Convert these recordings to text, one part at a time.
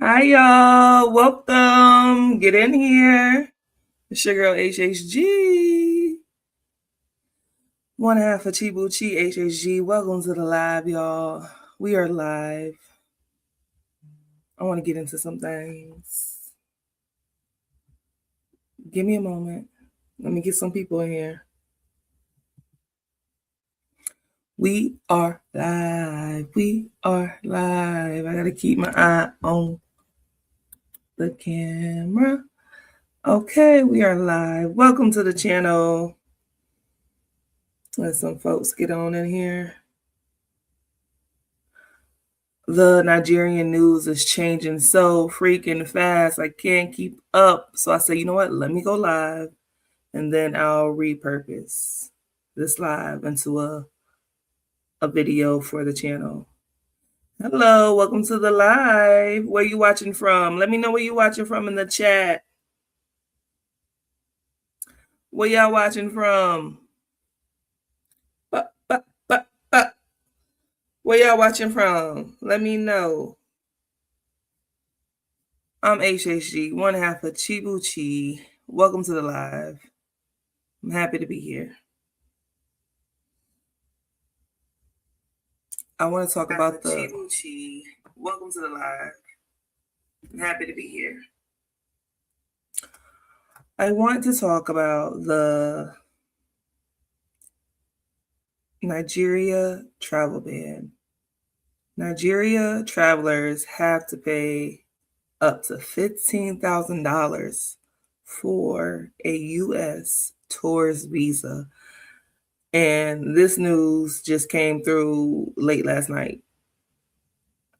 Hi, y'all. Welcome. Get in here. It's your girl HHG. One half of Chibuchi HHG. Welcome to the live, y'all. We are live. I want to get into some things. Give me a moment. Let me get some people in here. We are live. We are live. I got to keep my eye on the camera. Okay, we are live. Welcome to the channel. Let some folks get on in here. The Nigerian news is changing so freaking fast. I can't keep up. So I say, you know what? Let me go live and then I'll repurpose this live into a video for the channel. Hello, welcome to the live. Where you watching from? Let me know where you watching from in the chat. Where y'all watching from? Where y'all watching from? Let me know. I'm HHG, one half of Chibuchi. Welcome to the live. I'm happy to be here. I want to talk about the Chibuchi. Welcome to the live. I'm happy to be here. I want to talk about the Nigeria travel ban. Nigeria travelers have to pay up to $15,000 for a U.S. tourist visa. And this news just came through late last night.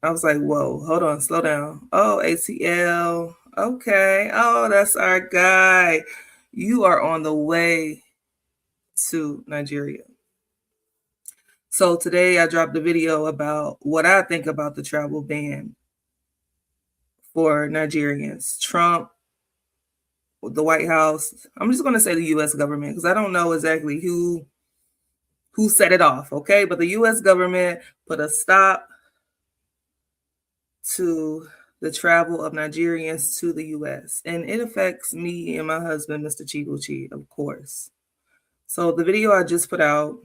I was like, whoa, hold on, slow down. Oh, ATL. Okay. Oh, that's our guy. You are on the way to Nigeria. So today I dropped a video about what I think about the travel ban for Nigerians. Trump, the White House. I'm just going to say the U.S. government because I don't know exactly who set it off, okay? But the U.S. government put a stop to the travel of Nigerians to the U.S. And it affects me and my husband, Mr. Chibuchi, of course. So the video I just put out,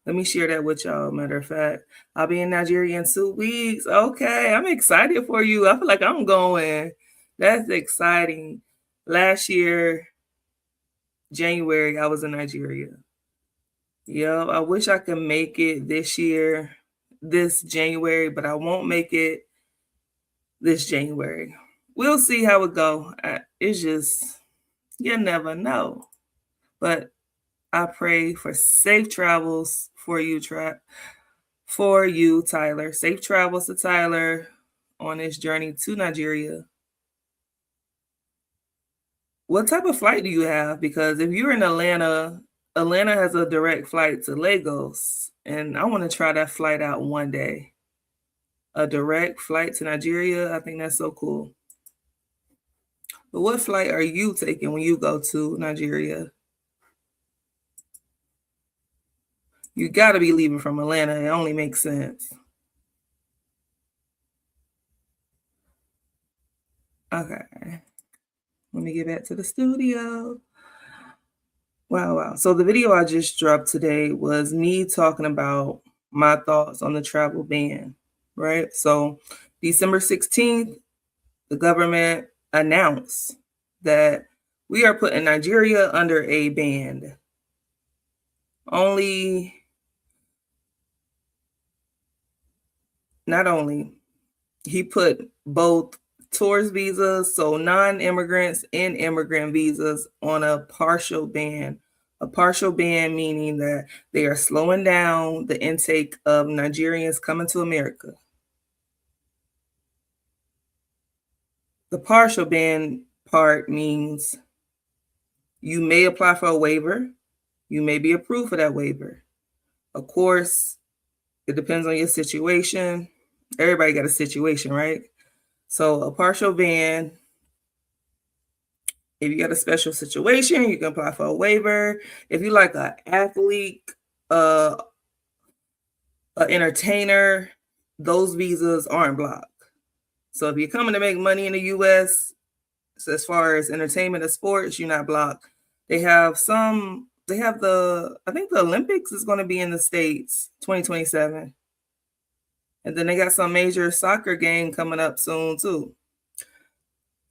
let me share that with y'all. Matter of fact, I'll be in Nigeria in 2 weeks. Okay, I'm excited for you. I feel like I'm going. That's exciting. Last year, January, I was in Nigeria. Yep, I wish I could make it this year, this January, but I won't make it this January. We'll see how it go. It's just, you never know. But I pray for safe travels for you, Tyler. Safe travels to Tyler on his journey to Nigeria. What type of flight do you have? Because if you're in Atlanta, Atlanta has a direct flight to Lagos, and I want to try that flight out one day. A direct flight to Nigeria, I think that's so cool. But what flight are you taking when you go to Nigeria? You got to be leaving from Atlanta. It only makes sense. Okay. Let me get back to the studio. Wow. So the video I just dropped today was me talking about my thoughts on the travel ban, right? So December 16th, the government announced that we are putting Nigeria under a ban. Not only, he put both tourist visas, so non-immigrants and immigrant visas, on a partial ban. A partial ban meaning that they are slowing down the intake of Nigerians coming to America. The partial ban part means you may apply for a waiver. You may be approved for that waiver. Of course, it depends on your situation. Everybody got a situation, right? So a partial ban, if you got a special situation, you can apply for a waiver. If you like an athlete, an entertainer, those visas aren't blocked. So if you're coming to make money in the US, so as far as entertainment and sports, you're not blocked. They have I think the Olympics is going to be in the States 2027. And then they got some major soccer game coming up soon too.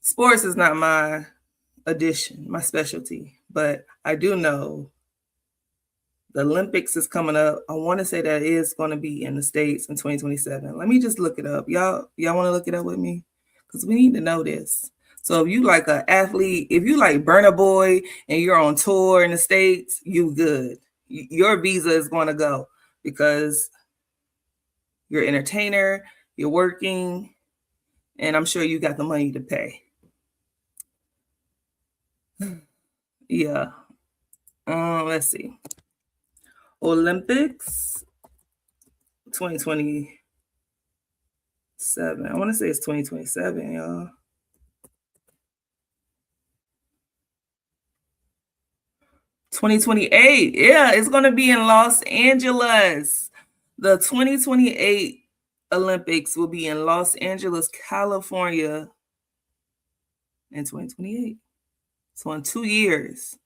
Sports is not my my specialty, but I do know the Olympics is coming up. I want to say that is going to be in the States in 2027. Let me just look it up. Y'all want to look it up with me? Because we need to know this. So if you like an athlete, if you like Burna Boy and you're on tour in the States, you good. Your visa is going to go because you're an entertainer, you're working, and I'm sure you got the money to pay. Yeah. Let's see. Olympics 2027. I want to say it's 2027, y'all. 2028. Yeah, it's going to be in Los Angeles. The 2028 Olympics will be in Los Angeles, California in 2028. So in 2 years,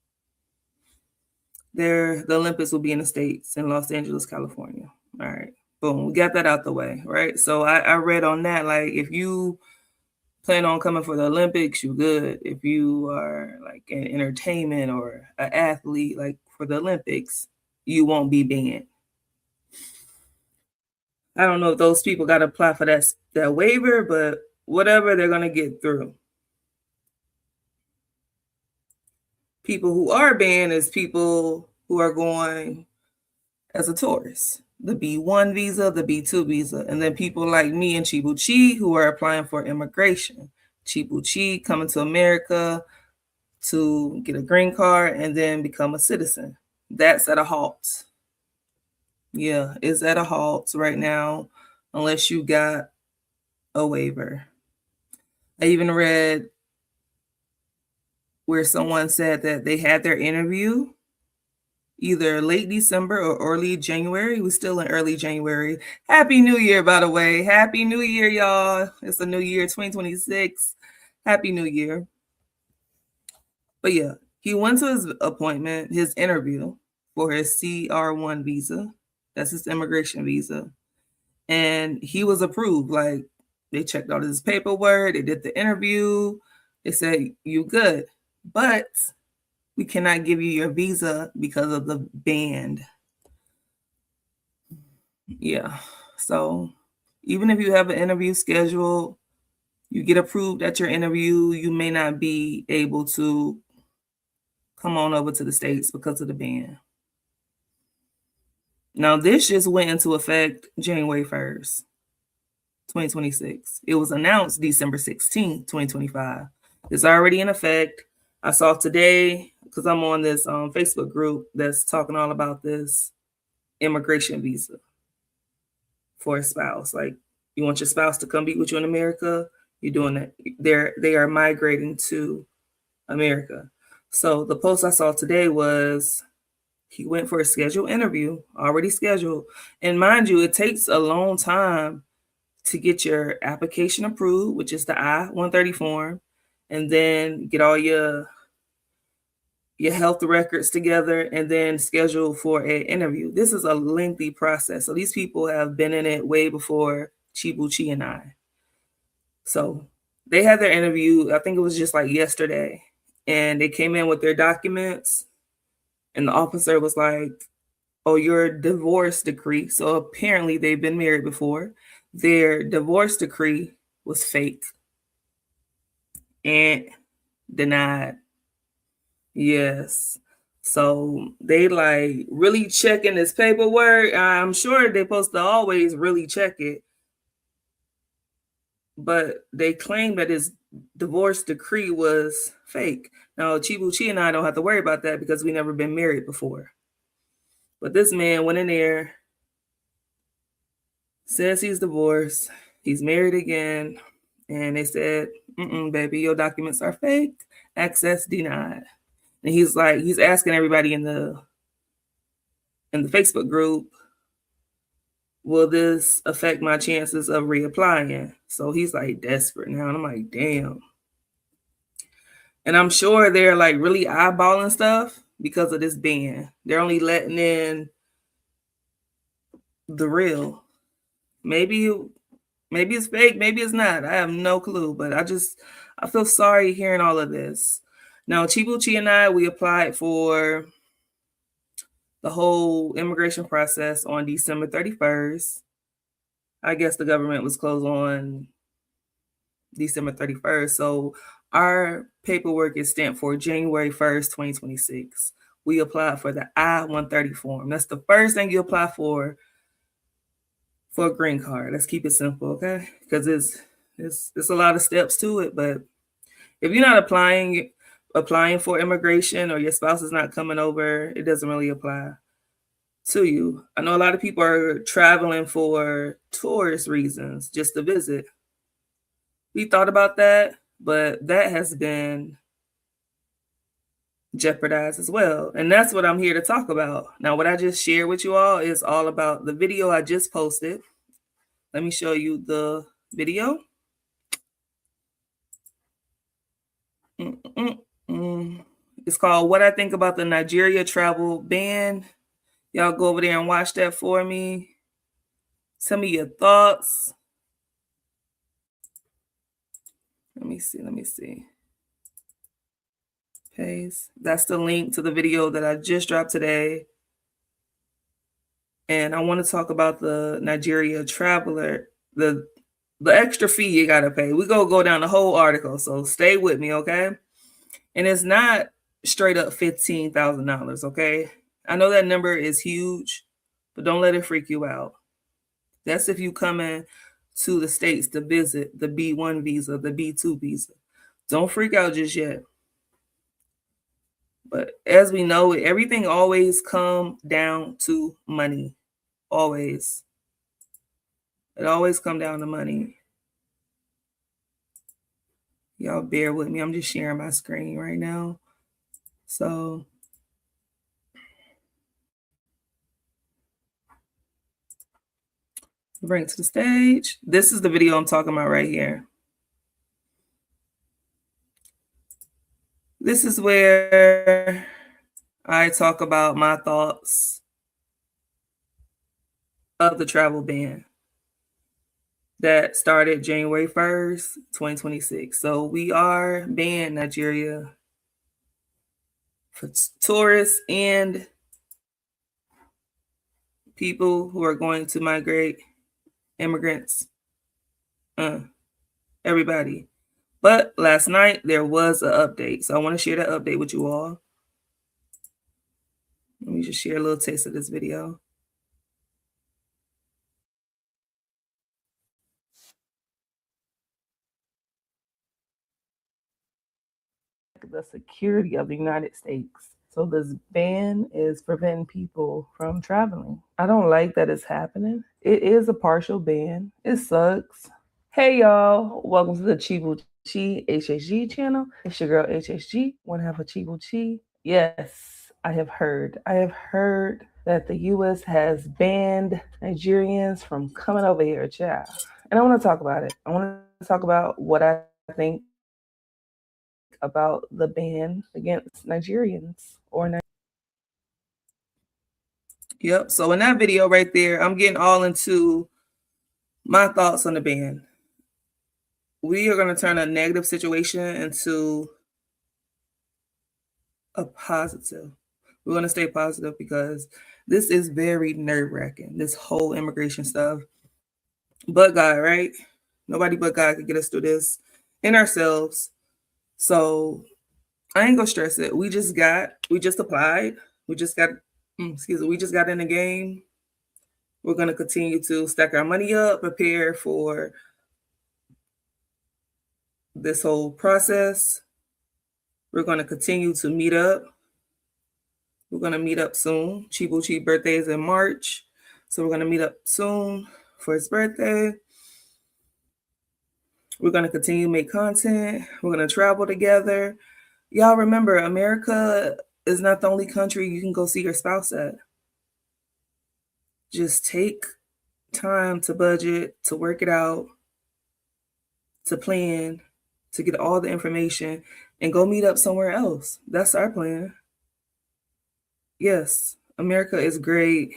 the Olympics will be in the States in Los Angeles, California. All right. Boom. We got that out the way, right? So I read on that, like, if you plan on coming for the Olympics, you good. If you are like in entertainment or an athlete, like for the Olympics, you won't be banned. I don't know if those people got to apply for that waiver, but whatever, they're going to get through. People who are banned is people who are going as a tourist, the B1 visa, the B2 visa, and then people like me and Chibuchi who are applying for immigration. Chibuchi coming to America to get a green card and then become a citizen. That's at a halt. Yeah, it's at a halt right now unless you got a waiver. I even read where someone said that they had their interview either late December or early January. We're still in early January. Happy New Year, by the way. Happy New Year, y'all. It's a new year, 2026. Happy New Year. But yeah, he went to his appointment, his interview for his CR1 visa. That's his immigration visa. And he was approved. Like, they checked out his paperwork. They did the interview. They said, you good. But we cannot give you your visa because of the ban. Yeah. So even if you have an interview scheduled, you get approved at your interview, you may not be able to come on over to the States because of the ban. Now, this just went into effect January 1st, 2026. It was announced December 16th, 2025. It's already in effect. I saw today, because I'm on this Facebook group that's talking all about this immigration visa for a spouse. Like, you want your spouse to come be with you in America, you're doing that. They are migrating to America. So the post I saw today was he went for a scheduled interview, already scheduled. And mind you, it takes a long time to get your application approved, which is the I-130 form, and then get all your health records together and then schedule for an interview. This is a lengthy process. So these people have been in it way before Chibuchi and I. So they had their interview, I think it was just like yesterday, and they came in with their documents, and the officer was like, oh, your divorce decree. So apparently they've been married before. Their divorce decree was fake and denied. Yes. So they like really checking this paperwork. I'm sure they're supposed to always really check it. But they claim that his divorce decree was fake. Now, Chibuchi and I don't have to worry about that because we never been married before. But this man went in there, says he's divorced, he's married again, and they said, baby, your documents are fake, access denied. And he's like, he's asking everybody in the Facebook group, will this affect my chances of reapplying? So he's like desperate now. And I'm like, damn. And I'm sure they're like really eyeballing stuff because of this ban. They're only letting in the real. Maybe it's fake, maybe it's not. I have no clue, but I feel sorry hearing all of this. Now, Chibuchi and I, we applied for the whole immigration process on December 31st. I guess the government was closed on December 31st. So our paperwork is stamped for January 1st, 2026. We applied for the I-130 form. That's the first thing you apply for a green card. Let's keep it simple, okay? Because it's a lot of steps to it, but if you're not applying for immigration or your spouse is not coming over, it doesn't really apply to you. I know a lot of people are traveling for tourist reasons, just to visit. We thought about that, but that has been jeopardized as well. And that's what I'm here to talk about. Now, what I just shared with you all is all about the video I just posted. Let me show you the video. It's called What I Think About the Nigeria Travel Ban. Y'all go over there and watch that for me. Tell me your thoughts. Let me see. Paste. That's the link to the video that I just dropped today. And I want to talk about the Nigeria traveler, the extra fee you got to pay. We're going to go down the whole article, so stay with me, okay? And it's not straight up $15,000, okay? I know that number is huge, but don't let it freak you out. That's if you coming to the States to visit, the B1 visa, the B2 visa. Don't freak out just yet. But as we know, everything always come down to money. Always. It always come down to money. Y'all bear with me. I'm just sharing my screen right now. So bring it to the stage. This is the video I'm talking about right here. This is where I talk about my thoughts of the travel ban that started January 1st, 2026. So we are banned Nigeria for tourists and people who are going to migrate, immigrants, everybody. But last night there was an update. So I want to share that update with you all. Let me just share a little taste of this video. The security of the United States. So this ban is preventing people from traveling. I don't like that it's happening. It is a partial ban. It sucks. Hey y'all, welcome to the Chibuchi HHG channel. It's your girl HHG, one half of Chibuchi. Yes, I have heard that the US has banned Nigerians from coming over here, child. And I want to talk about it. I want to talk about what I think about the ban against Nigerians or Yep. So in that video right there, I'm getting all into my thoughts on the ban. We are going to turn a negative situation into a positive. We're going to stay positive because this is very nerve-wracking, this whole immigration stuff. But God, right? Nobody but God could get us through this and ourselves. So I ain't gonna stress it. We just applied. We just got in the game. We're gonna continue to stack our money up, prepare for this whole process. We're gonna continue to meet up. We're gonna meet up soon. Chibuchi birthday is in March. So we're gonna meet up soon for his birthday. We're gonna continue to make content. We're gonna travel together. Y'all remember, America is not the only country you can go see your spouse at. Just take time to budget, to work it out, to plan, to get all the information and go meet up somewhere else. That's our plan. Yes, America is great.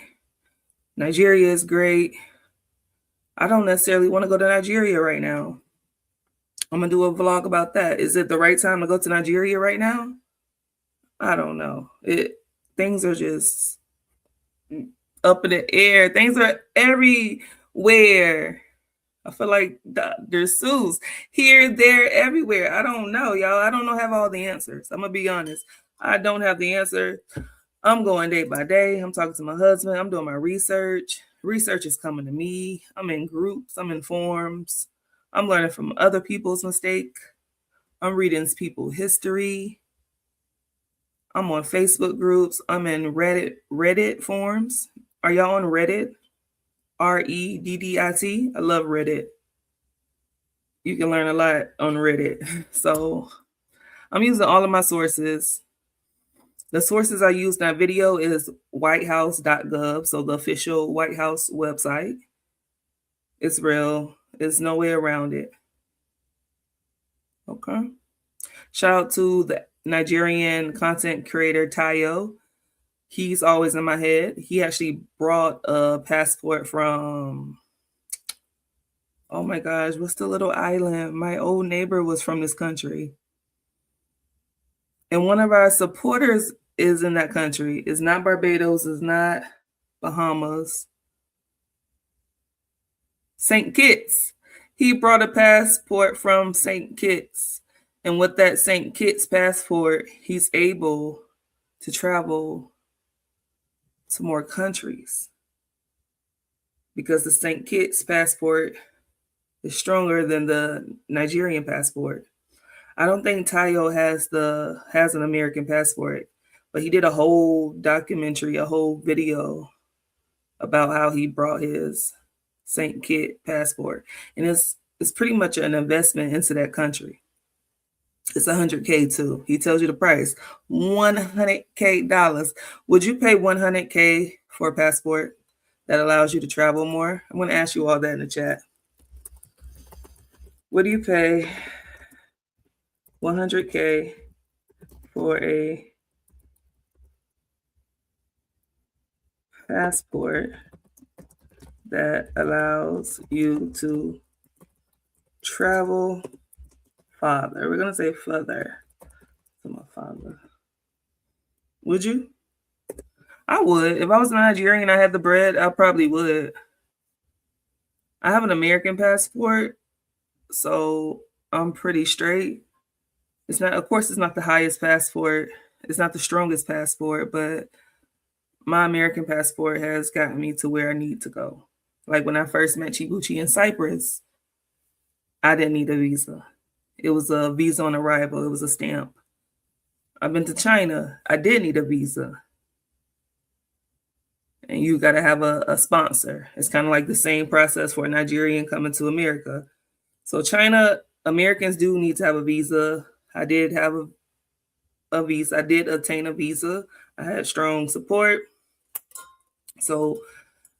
Nigeria is great. I don't necessarily want to go to Nigeria right now. I'm going to do a vlog about that. Is it the right time to go to Nigeria right now? I don't know. Things are just up in the air. Things are everywhere. I feel like Dr. Seuss. Here, there, everywhere. I don't know, y'all. I don't have all the answers. I'm going to be honest. I don't have the answer. I'm going day by day. I'm talking to my husband. I'm doing my research. Research is coming to me. I'm in groups. I'm in forums. I'm learning from other people's mistakes. I'm reading people's history. I'm on Facebook groups. I'm in Reddit forums. Are y'all on Reddit? Reddit. I love Reddit. You can learn a lot on Reddit. So I'm using all of my sources. The sources I use in that video is whitehouse.gov, so the official White House website. It's real. There's no way around it. Okay. Shout out to the Nigerian content creator Tayo. He's always in my head. He actually brought a passport from, oh my gosh, what's the little island? My old neighbor was from this country. And one of our supporters is in that country. It's not Barbados. It's not Bahamas. St. Kitts. He brought a passport from St. Kitts. And with that St. Kitts passport, he's able to travel to more countries. Because the St. Kitts passport is stronger than the Nigerian passport. I don't think Tayo has an American passport, but he did a whole documentary, a whole video about how he brought his St. Kitts passport. And it's pretty much an investment into that country. It's $100K too. He tells you the price, $100K. Would you pay $100K for a passport that allows you to travel more? I'm going to ask you all that in the chat. Would you pay $100K for a passport that allows you to travel farther? We're going to say further to my father. Would you? I would. If I was Nigerian and I had the bread, I probably would. I have an American passport, so I'm pretty straight. It's not, of course, it's not the highest passport. It's not the strongest passport, but my American passport has gotten me to where I need to go. Like when I first met Chibuchi in Cyprus, I didn't need a visa. It was a visa on arrival. It was a stamp. I've been to China. I did need a visa. And you got to have a sponsor. It's kind of like the same process for a Nigerian coming to America. So China, Americans do need to have a visa. I did have a visa. I did obtain a visa. I had strong support. So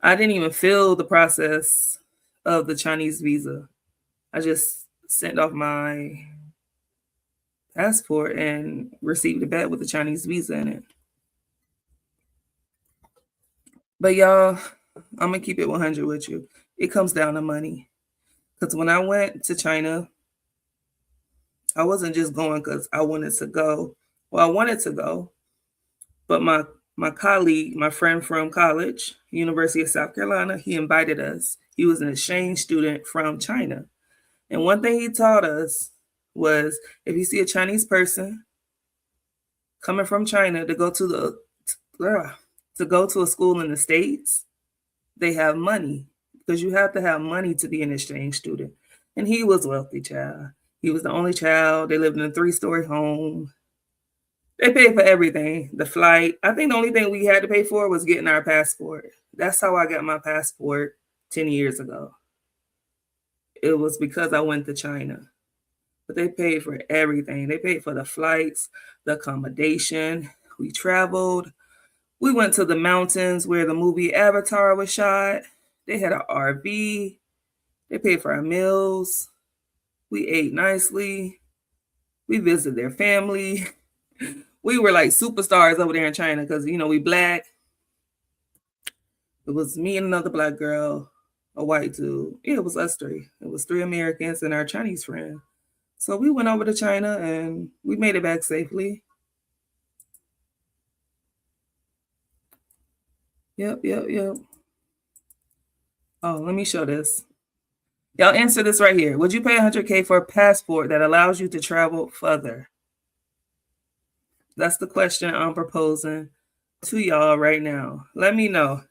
I didn't even feel the process of the Chinese visa. I just sent off my passport and received it back with the Chinese visa in it. But y'all, I'm going to keep it 100 with you. It comes down to money. Because when I went to China, I wasn't just going because I wanted to go. Well, I wanted to go, but my colleague, my friend from college, University of South Carolina, he invited us. He was an exchange student from China. And one thing he taught us was if you see a Chinese person coming from China to go to a school in the States, they have money, because you have to have money to be an exchange student. And he was wealthy, child. He was the only child. They lived in a 3-story home. They paid for everything, the flight. I think the only thing we had to pay for was getting our passport. That's how I got my passport 10 years ago. It was because I went to China. But they paid for everything. They paid for the flights, the accommodation. We traveled. We went to the mountains where the movie Avatar was shot. They had an RV. They paid for our meals. We ate nicely. We visited their family. We were like superstars over there in China because, we Black. It was me and another Black girl, a white dude. Yeah, it was us three. It was 3 Americans and our Chinese friend. So we went over to China and we made it back safely. Yep. Oh, let me show this. Y'all answer this right here. Would you pay $100K for a passport that allows you to travel further? That's the question I'm proposing to y'all right now. Let me know.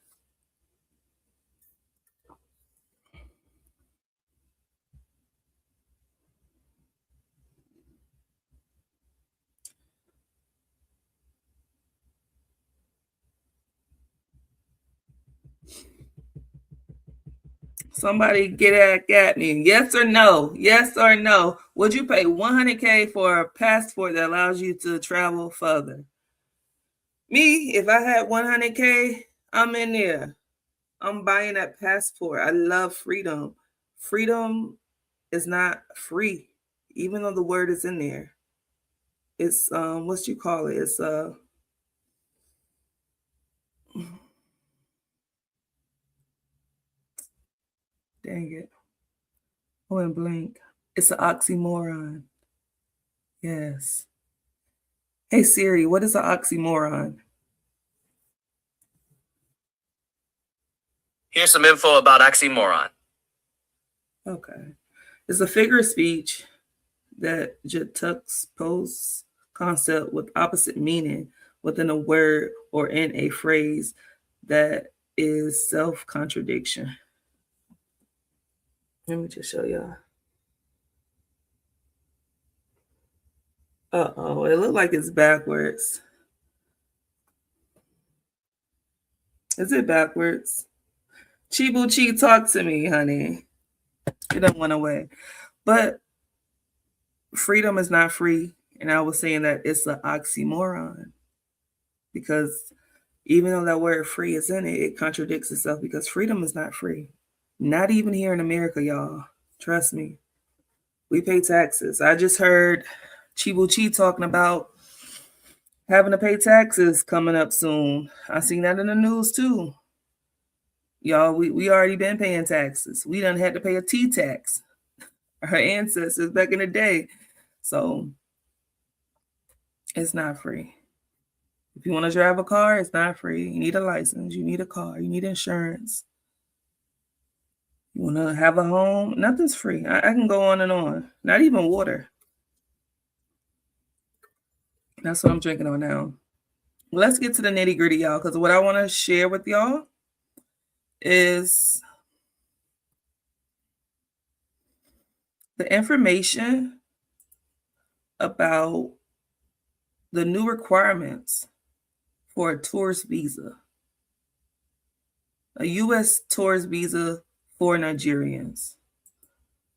Somebody get at me. Yes or no? Yes or no? Would you pay $100K for a passport that allows you to travel further? Me, if I had $100K, I'm in there. I'm buying that passport. I love freedom. Freedom is not free, even though the word is in there. It's what you call it? It's dang it. Oh, and blank. It's an oxymoron. Yes. Hey Siri, what is an oxymoron? Here's some info about oxymoron. Okay. It's a figure of speech that juxtaposes concept with opposite meaning within a word or in a phrase that is self-contradiction. Let me just show y'all. Uh-oh, it looked like it's backwards. Is it backwards? Chibuchi, talk to me, honey. It done went away. But freedom is not free. And I was saying that it's an oxymoron. Because even though that word free is in it, it contradicts itself because freedom is not free. Not even here in America, y'all. Trust me. We pay taxes. I just heard Chibuchi talking about having to pay taxes coming up soon. I seen that in the news too. Y'all, we already been paying taxes. We done had to pay a T-tax. Our ancestors back in the day. So it's not free. If you want to drive a car, it's not free. You need a license. You need a car. You need insurance. You want to have a home? Nothing's free. I can go on and on. Not even water. That's what I'm drinking on now. Let's get to the nitty gritty, y'all, because what I want to share with y'all is the information about the new requirements for a tourist visa, a U.S. tourist visa for Nigerians.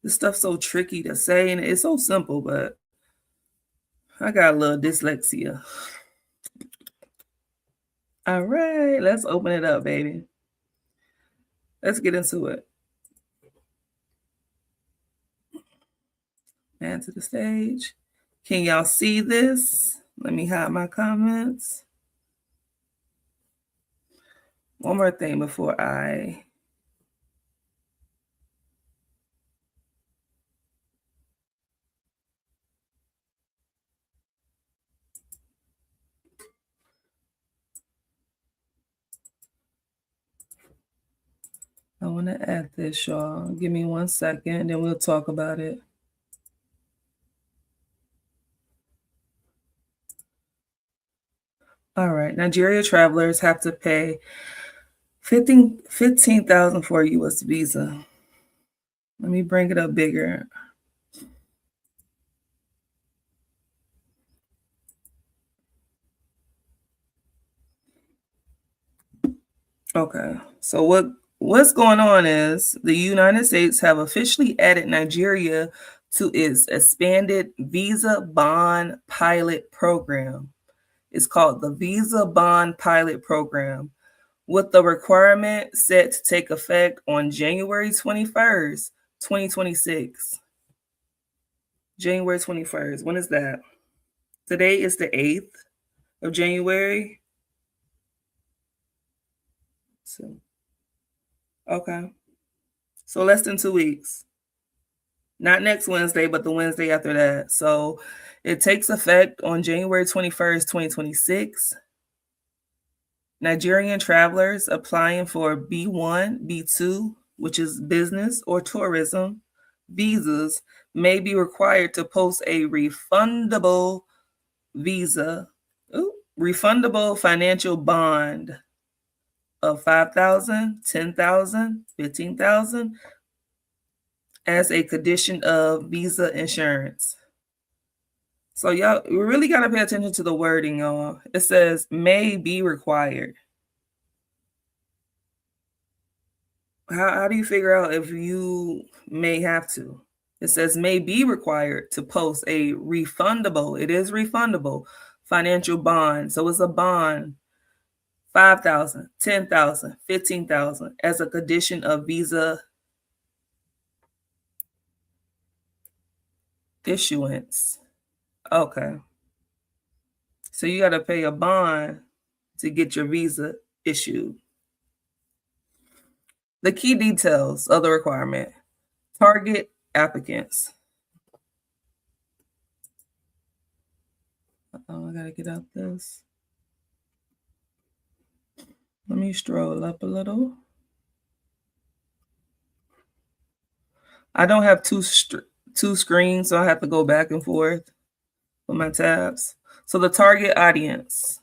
This stuff's so tricky to say, and it's so simple, but I got a little dyslexia. All right, let's open it up, baby. Let's get into it. And to the stage. Can y'all see this? Let me hide my comments. One more thing before I want to add this, y'all. Give me 1 second, then we'll talk about it. All right, Nigeria travelers have to pay $15,000 for a U.S. visa. Let me bring it up bigger. Okay, so what's going on is the United States have officially added Nigeria to its expanded Visa Bond Pilot Program. It's called the Visa Bond Pilot Program, with the requirement set to take effect on January 21st, 2026. January 21st. When is that? Today is the 8th of January. So, okay. So less than 2 weeks. Not next Wednesday, but the Wednesday after that. So it takes effect on January 21st, 2026. Nigerian travelers applying for B1, B2, which is business or tourism visas, may be required to post a refundable visa, refundable financial bond of 5,000, 10,000, 15,000 as a condition of visa insurance. So y'all, we really got to pay attention to the wording, y'all. It says may be required. How do you figure out if you may have to? It says may be required to post a refundable. It is refundable financial bond. So it's a bond, 5,000, 10,000, 15,000 as a condition of visa issuance. Okay. So you got to pay a bond to get your visa issued. The key details of the requirement. Target applicants. Oh, I got to get out this. Let me stroll up a little. I don't have two screens, so I have to go back and forth with my tabs. So the target audience.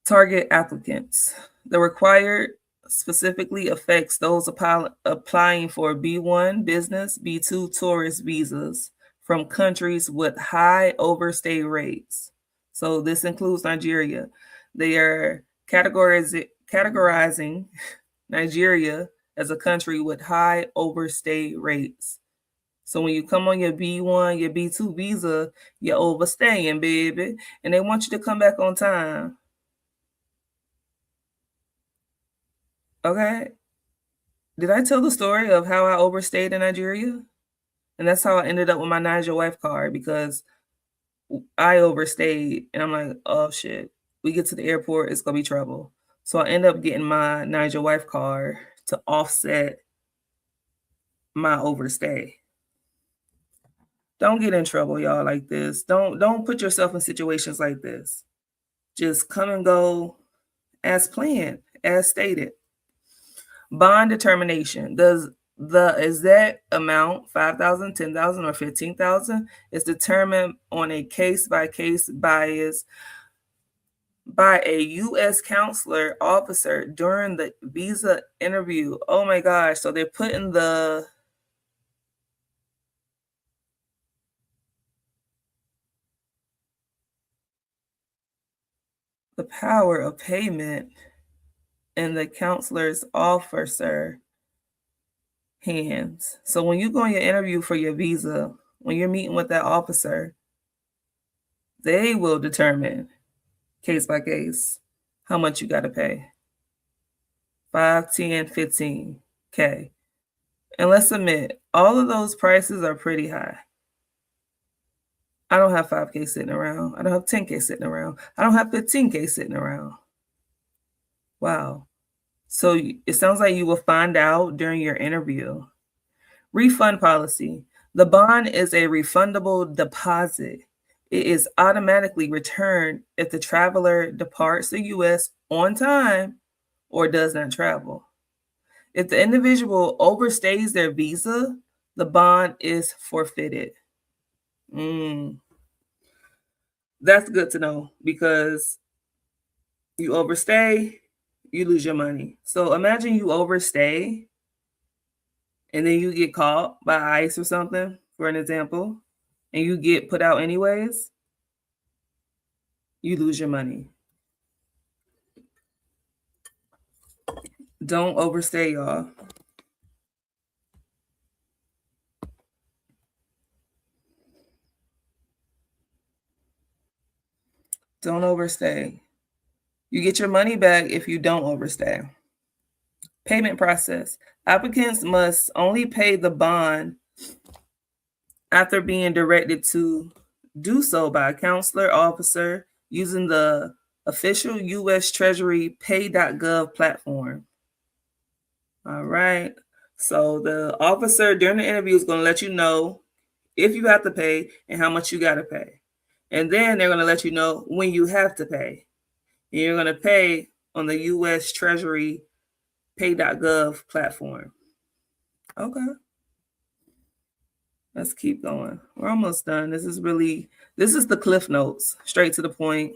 Target applicants. The required specifically affects those applying for B1 business, B2 tourist visas from countries with high overstay rates. So this includes Nigeria. They are categorizing Nigeria as a country with high overstay rates. So when you come on your B1, your B2 visa, you're overstaying, baby, and they want you to come back on time. Okay. Did I tell the story of how I overstayed in Nigeria? And that's how I ended up with my Niger wife card, because I overstayed and I'm like, oh shit. We get to the airport, it's gonna be trouble. So I end up getting my Niger wife card to offset my overstay. Don't get in trouble, y'all, like this. Don't put yourself in situations like this. Just come and go as planned, as stated. Bond determination. Does the exact amount, 5,000, 10,000, or 15,000, is determined on a case-by-case basis by a U.S. consular officer during the visa interview. Oh my gosh. So they're putting the power of payment in the consular's officer hands. So when you go on your interview for your visa, when you're meeting with that officer, they will determine case by case how much you got to pay. 5, 10, 15K. And let's admit, all of those prices are pretty high. I don't have 5K sitting around. I don't have 10K sitting around. I don't have 15K sitting around. Wow. So it sounds like you will find out during your interview. Refund policy. The bond is a refundable deposit. It is automatically returned if the traveler departs the U.S. on time or does not travel. If the individual overstays their visa, the bond is forfeited. That's good to know, because you overstay, you lose your money. So imagine you overstay and then you get caught by ICE or something, for an example, and you get put out anyways, you lose your money. Don't overstay, y'all. Don't overstay. You get your money back if you don't overstay. Payment process. Applicants must only pay the bond after being directed to do so by a counselor officer using the official U.S. Treasury Pay.gov platform. All right. So the officer during the interview is going to let you know if you have to pay and how much you got to pay. And then they're going to let you know when you have to pay. And you're going to pay on the U.S. Treasury Pay.gov platform. Okay. Let's keep going. We're almost done. This is the Cliff Notes, straight to the point.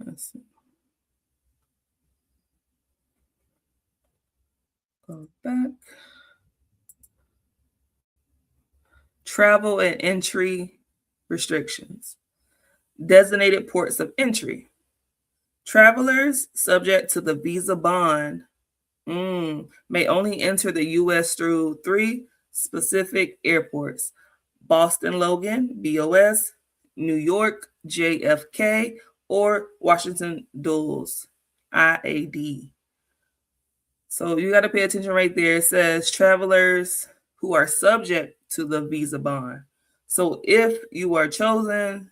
Let's see. Go back. Travel and entry restrictions. Designated ports of entry. Travelers subject to the visa bond may only enter the U.S. through 3 specific airports: Boston Logan, BOS, New York, JFK, or Washington Dulles, IAD. So you got to pay attention right there. It says travelers who are subject to the visa bond. So if you are chosen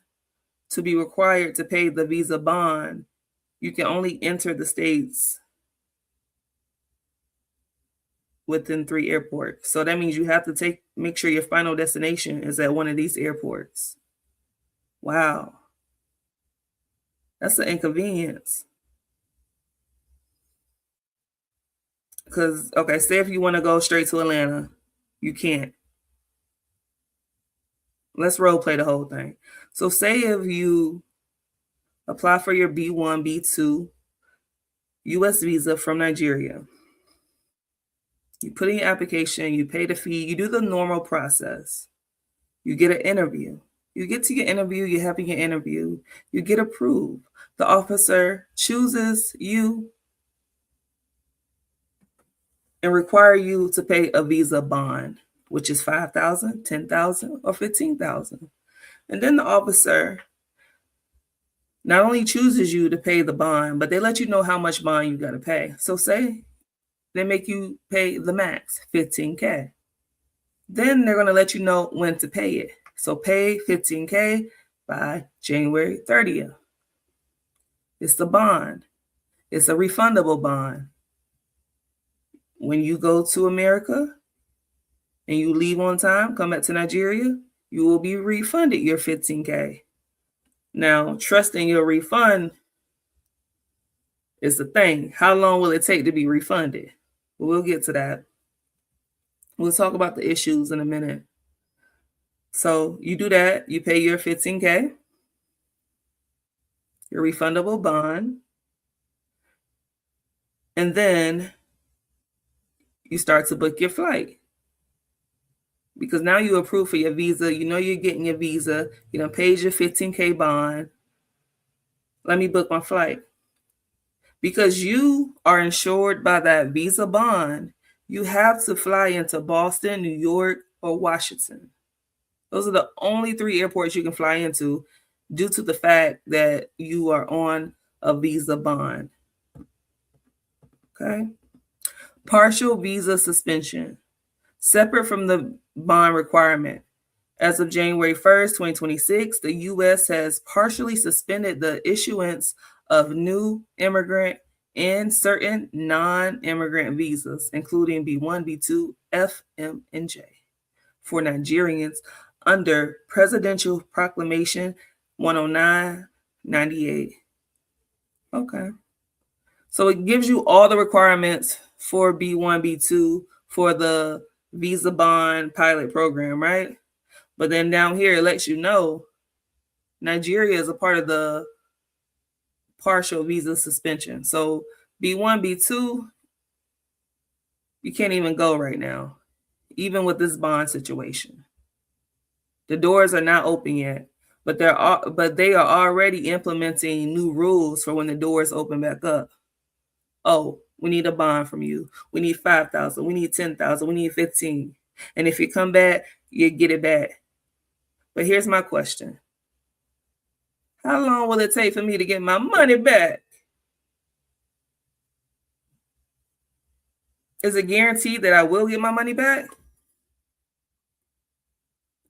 to be required to pay the visa bond, you can only enter the states within 3 airports. So that means you have to make sure your final destination is at one of these airports. Wow. That's an inconvenience. Because, okay, say if you want to go straight to Atlanta, you can't. Let's role play the whole thing. So say if you apply for your B1, B2 US visa from Nigeria, you put in your application, you pay the fee, you do the normal process. You get an interview. You get to your interview, you're having your interview, you get approved. The officer chooses you and require you to pay a visa bond, which is $5,000, $10,000, or $15,000. And then the officer not only chooses you to pay the bond, but they let you know how much bond you got to pay. So say they make you pay the max, $15K. Then they're going to let you know when to pay it. So pay $15K by January 30th. It's the bond. It's a refundable bond. When you go to America and you leave on time, come back to Nigeria, you will be refunded your $15K. Now, trusting your refund is the thing. How long will it take to be refunded? We'll get to that. We'll talk about the issues in a minute. So you do that. You pay your $15K, your refundable bond, and then you start to book your flight. Because now you're approved for your visa. You know you're getting your visa. You done paid your $15K bond. Let me book my flight. Because you are insured by that visa bond, you have to fly into Boston, New York, or Washington. Those are the only 3 airports you can fly into due to the fact that you are on a visa bond. Okay? Partial visa suspension. Separate from the bond requirement. As of January 1st, 2026, the U.S. has partially suspended the issuance of new immigrant and certain non-immigrant visas, including B1, B2, F, M, and J, for Nigerians under Presidential Proclamation 109/98. Okay. So it gives you all the requirements for B1, B2 for the visa bond pilot program, right? But then down here, it lets you know Nigeria is a part of the partial visa suspension. So B1, B2, you can't even go right now, even with this bond situation. The doors are not open yet, but they are already implementing new rules for when the doors open back up. Oh, we need a bond from you. We need 5,000. We need 10,000. We need 15. And if you come back, you get it back. But here's my question. How long will it take for me to get my money back? Is it guaranteed that I will get my money back?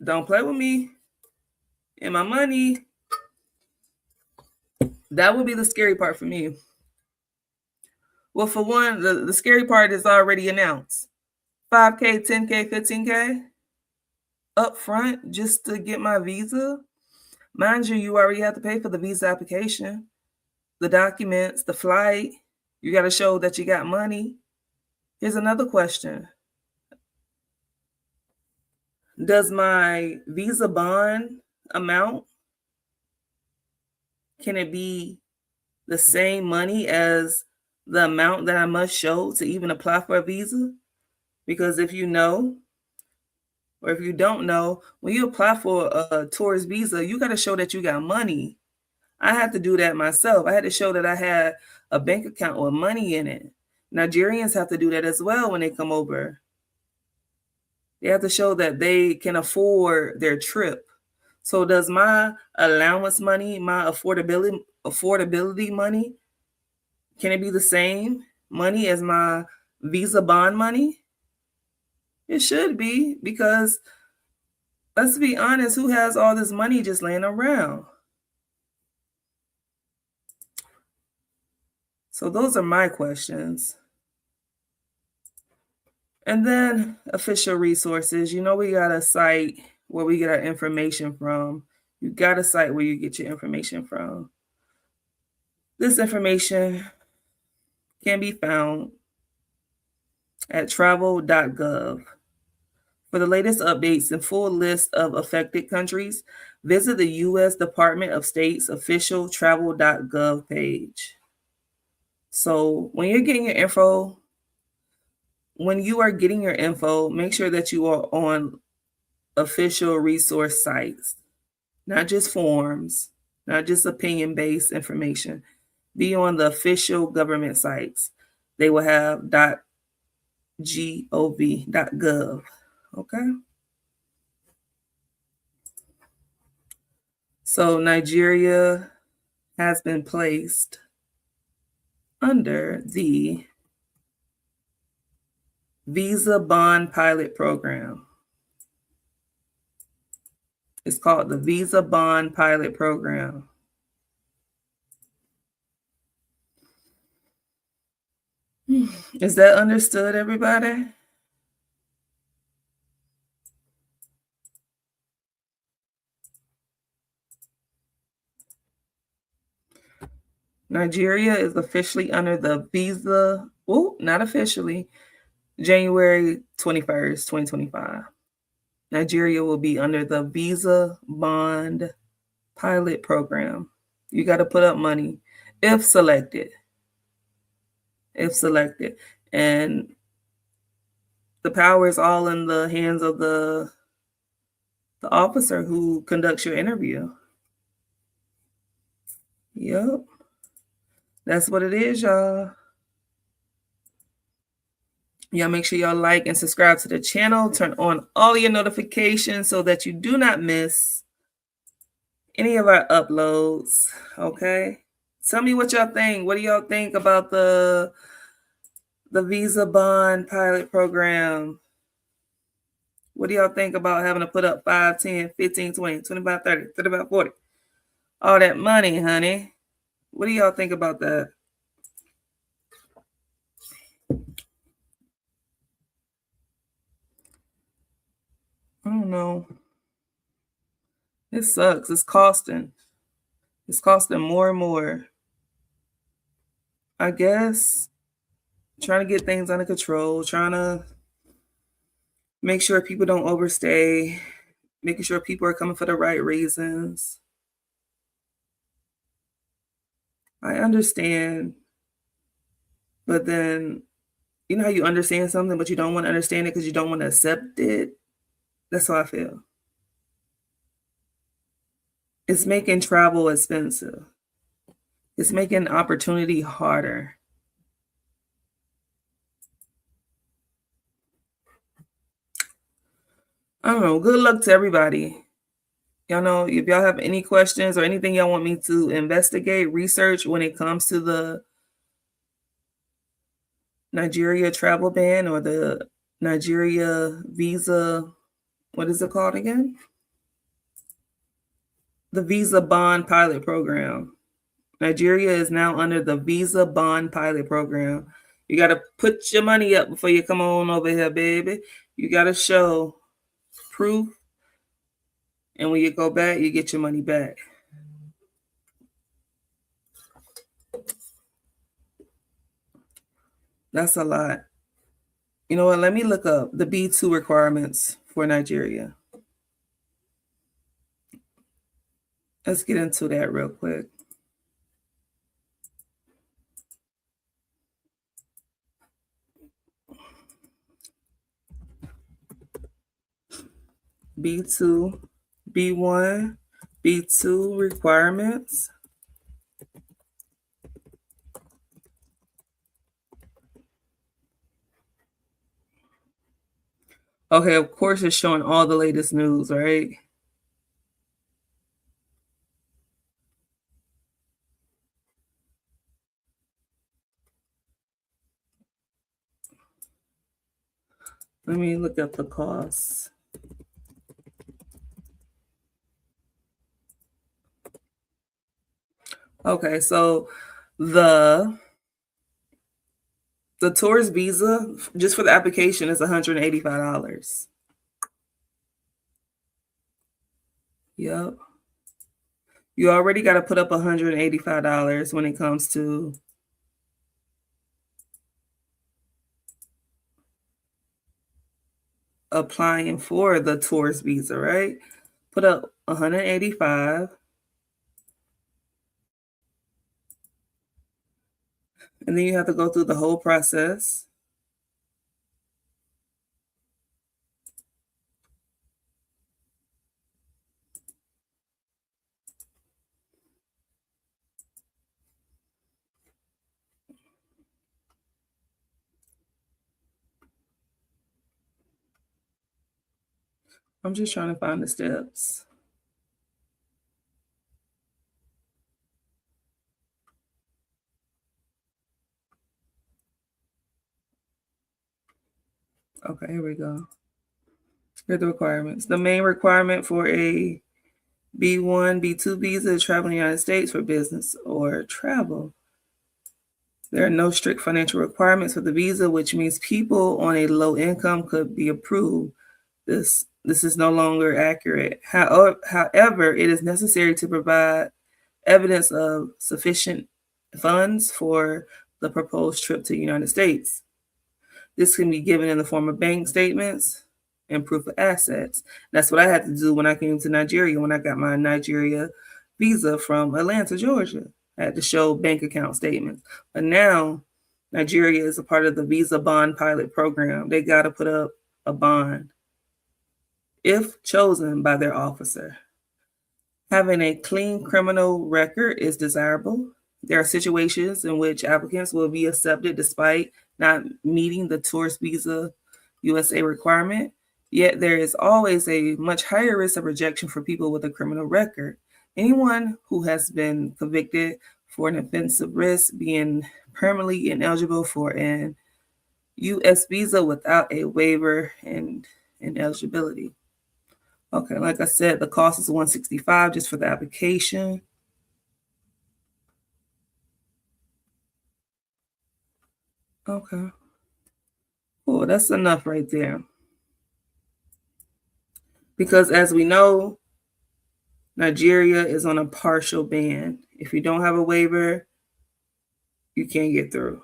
Don't play with me and my money. That would be the scary part for me. Well, for one, the scary part is already announced. 5K, 10K, 15K up front just to get my visa. Mind you, you already have to pay for the visa application, the documents, the flight. You got to show that you got money. Here's another question. Does my visa bond amount, can it be the same money as the amount that I must show to even apply for a visa? Because if you know, or if you don't know, when you apply for a tourist visa, you got to show that you got money. I had to do that myself. I had to show that I had a bank account with money in it. Nigerians have to do that as well when they come over. They have to show that they can afford their trip. So does my allowance money, my affordability money, can it be the same money as my visa bond money? It should be, because let's be honest, who has all this money just laying around? So those are my questions. And then official resources. You know, we got a site where we get our information from. You got a site where you get your information from. This information can be found at travel.gov. For the latest updates and full list of affected countries, visit the U.S. Department of State's official travel.gov page. So when you're getting your info, when you are getting your info, make sure that you are on official resource sites, not just forums, not just opinion-based information. Be on the official government sites. They will have .gov. Okay? So Nigeria has been placed under the Visa Bond Pilot Program. It's called the Visa Bond Pilot Program. Is that understood, everybody? Nigeria is officially under the Visa, not officially, January 21st, 2025. Nigeria will be under the Visa Bond Pilot Program. You got to put up money if selected. If selected. And the power is all in the hands of the officer who conducts your interview. Yep. That's what it is, y'all. Y'all make sure y'all like and subscribe to the channel. Turn on all your notifications so that you do not miss any of our uploads. Okay? Tell me what y'all think. What do y'all think about the Visa Bond Pilot Program? What do y'all think about having to put up 5, 10, 15, 20, 25, 30, 35, 40? All that money, honey. What do y'all think about that? I don't know. It sucks. It's costing. It's costing more and more. I guess trying to get things under control, trying to make sure people don't overstay, making sure people are coming for the right reasons. I understand. But then, you know how you understand something, but you don't want to understand it because you don't want to accept it? That's how I feel. It's making travel expensive. It's making opportunity harder. I don't know. Good luck to everybody. Y'all know if y'all have any questions or anything y'all want me to investigate, research when it comes to the Nigeria travel ban or the Nigeria visa, what is it called again? The Visa Bond Pilot Program. Nigeria is now under the Visa Bond Pilot Program. You got to put your money up before you come on over here, baby. You got to show proof, and when you go back, you get your money back. That's a lot. You know what? Let me look up the B2 requirements for Nigeria. Let's get into that real quick. B2, B1, B2 requirements. Okay, of course it's showing all the latest news, right? Let me look up the costs. Okay, so the tourist visa just for the application is $185. Yep. You already got to put up $185 when it comes to applying for the tourist visa, right? Put up 185, and then you have to go through the whole process. I'm just trying to find the steps. Okay, here we go. Here are the requirements. The main requirement for a B1, B2 visa is traveling in the United States for business or travel. There are no strict financial requirements for the visa, which means people on a low income could be approved. This is no longer accurate. However, it is necessary to provide evidence of sufficient funds for the proposed trip to the United States. This can be given in the form of bank statements and proof of assets. That's what I had to do when I came to Nigeria, when I got my Nigeria visa from Atlanta, Georgia. I had to show bank account statements. But now Nigeria is a part of the Visa Bond Pilot Program. They got to put up a bond if chosen by their officer. Having a clean criminal record is desirable. There are situations in which applicants will be accepted despite not meeting the tourist visa USA requirement, yet there is always a much higher risk of rejection for people with a criminal record. Anyone who has been convicted for an offensive risk being permanently ineligible for an US visa without a waiver and ineligibility. Okay, like I said, the cost is $165 just for the application. Okay. Cool, that's enough right there. Because as we know, Nigeria is on a partial ban. If you don't have a waiver, you can't get through.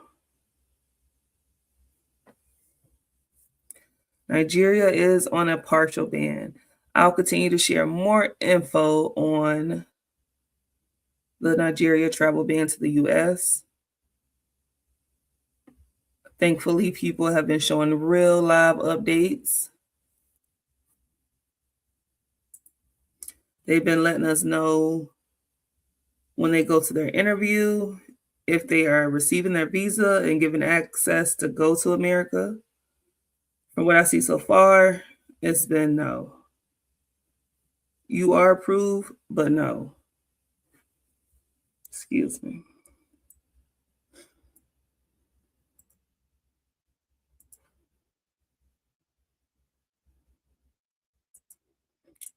Nigeria is on a partial ban. I'll continue to share more info on the Nigeria travel ban to the US. Thankfully, people have been showing real live updates. They've been letting us know when they go to their interview if they are receiving their visa and given access to go to America. From what I see so far, it's been no. You are approved, but no. Excuse me.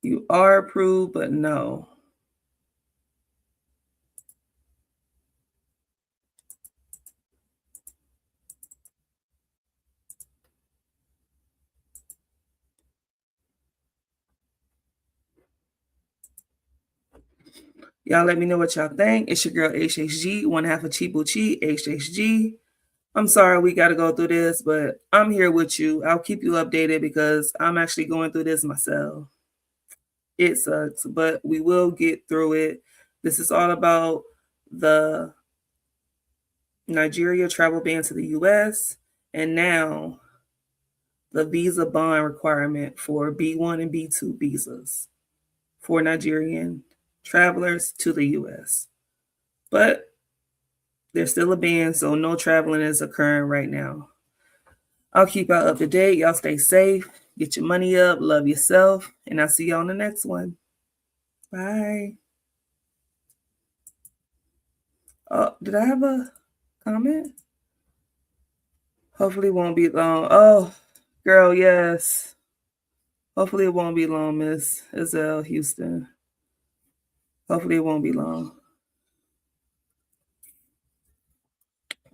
You are approved, but no. Y'all let me know what y'all think. It's your girl HHG, one half of Chibuchi, HHG. I'm sorry we got to go through this, but I'm here with you. I'll keep you updated because I'm actually going through this myself. It sucks, but we will get through it. This is all about the Nigeria travel ban to the US and now the visa bond requirement for B1 and B2 visas for Nigerian travelers to the US. But there's still a ban, so no traveling is occurring right now. I'll keep y'all up to date. Y'all stay safe. Get your money up. Love yourself. And I'll see y'all on the next one. Bye. Oh, did I have a comment? Hopefully it won't be long. Oh, girl, yes. Hopefully it won't be long, Miss Iselle Houston. Hopefully it won't be long.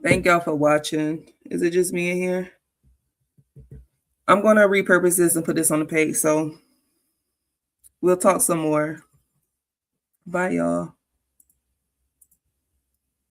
Thank y'all for watching. Is it just me in here? I'm going to repurpose this and put this on the page. So we'll talk some more. Bye, y'all.